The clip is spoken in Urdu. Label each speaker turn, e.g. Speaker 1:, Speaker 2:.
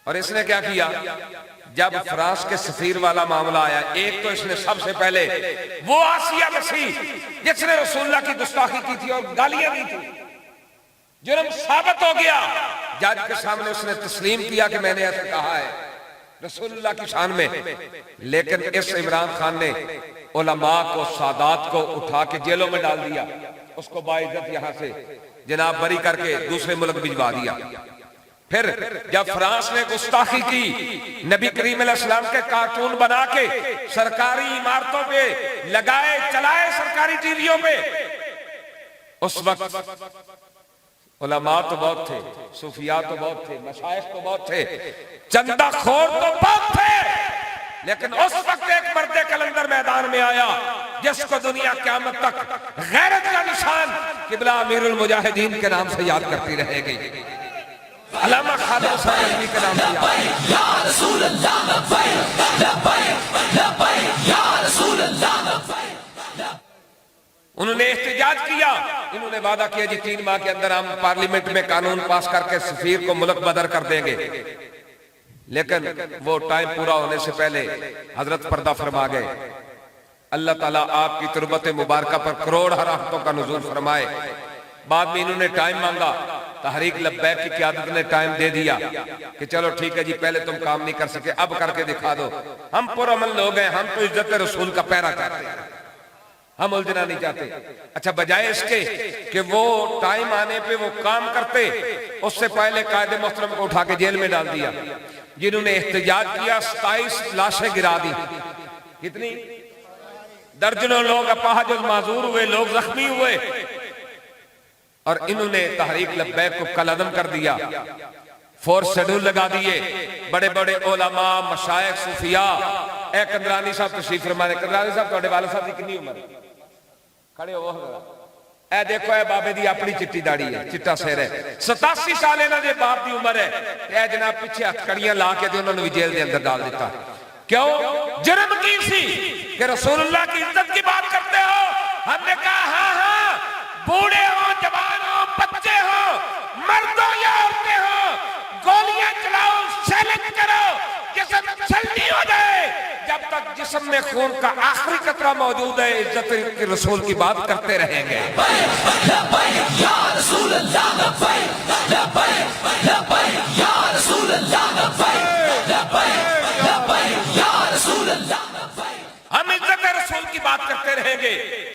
Speaker 1: اور اس نے کیا کیا؟ جب فرانس کے سفیر والا معاملہ آیا، ایک تو اس نے سب سے پہلے وہ آسیہ مسیح جس نے رسول اللہ کی گستاخی کی تھی اور گالیاں دی تھی، جرم ثابت ہو گیا، جج کے سامنے اس نے تسلیم کیا کہ میں نے ایسا کہا ہے رسول اللہ کی شان میں، لیکن اس عمران خان نے علماء کو، سادات کو اٹھا کے جیلوں میں ڈال دیا، اس کو باعزت یہاں سے جناب بری کر کے دوسرے ملک بھجوا دیا۔ پھر جب فرانس نے گستاخی کی، نبی کریم علیہ السلام کے کارٹون بنا کے سرکاری عمارتوں پہ لگائے چلائے، سرکاری ٹی ویوں پہ، اس وقت علماء تو بہت تھے، صوفیاء تو بہت تھے، مشائخ تو بہت تھے، چندہ خور تو بہت تھے، لیکن اس وقت ایک مرد کلندر میدان میں آیا جس کو دنیا قیامت تک غیرت کا نشان قبلہ امیر المجاہدین کے نام سے یاد کرتی رہے گی، علامہ خالد حسین نقوی کے نام سے یاد۔ یا رسول اللہ لبیک لبیک لبیک یا رسول اللہ لبیک۔ انہوں نے احتجاج کیا، انہوں نے وعدہ کیا جی 3 ماہ کے اندر ہم پارلیمنٹ میں قانون پاس کر کے سفیر کو ملک بدر کر دیں گے، لیکن وہ ٹائم پورا ہونے سے پہلے حضرت پردہ فرما گئے۔ اللہ تعالیٰ آپ کی تربت مبارکہ پر کروڑ رحمتوں کا نزول فرمائے۔ بعد میں انہوں نے ٹائم مانگا، تحریک لبیک کی قیادت نے ٹائم دے دیا کہ چلو ٹھیک ہے جی، پہلے تم کام نہیں کر سکے، اب کر کے دکھا دو، ہم پرامن لوگ ہیں، ہم تو عزت رسول کا پیرا چاہتے ہیں، ہم الجھنا نہیں چاہتے۔ اچھا، بجائے اس کے کہ وہ ٹائم آنے پہ وہ کام کرتے، اس سے پہلے قائد محترم کو اٹھا کے جیل میں ڈال دیا۔ جنہوں نے احتجاج کیا 27 لاشیں گرا دی، کتنی؟ درجنوں لوگ اپاہج و معذور ہوئے، لوگ زخمی ہوئے، اور انہوں نے تحریک لبیک کو کالعدم کر دیا، فورس شیڈول لگا دیے۔ بڑے بڑے علماء، مشائخ، صوفیاء، اے کندرانی صاحب تشریف فرمائے، کندرانی صاحب تھوڑے والد صاحب کی کتنی عمر ہے؟ کھڑے ہو ذرا، اے دیکھو اے بابے دی اپنی چٹی داڑھی ہے، چٹا سیر ہے، 87 سال انہاں دے باپ دی عمر ہے، اے جناب پیچھے ہتھ کڑیاں لا کے انہوں نے بھی جیل دے اندر ڈال دیتا۔ کیوں؟ جرم کی سی کہ رسول اللہ کی عزت کی بات کرتے ہو؟ ہم نے کہا ہاں ہاں، بوڑھے ہوں، جوان ہوں، بچے ہوں، مرد ہوں یا عورتیں ہوں، گولیاں چلاؤ، شیلنگ کرو، جسم چھلنی ہو جائے، جب تک جسم میں خون کا آخری قطرہ موجود ہے عزت کی رسول کی بات کرتے رہیں گے۔ یا رسول اللہ لبیک لبیک لبیک یا رسول اللہ لبیک لبیک لبیک یا رسول اللہ، ہم عزت رسول کی بات کرتے رہیں گے۔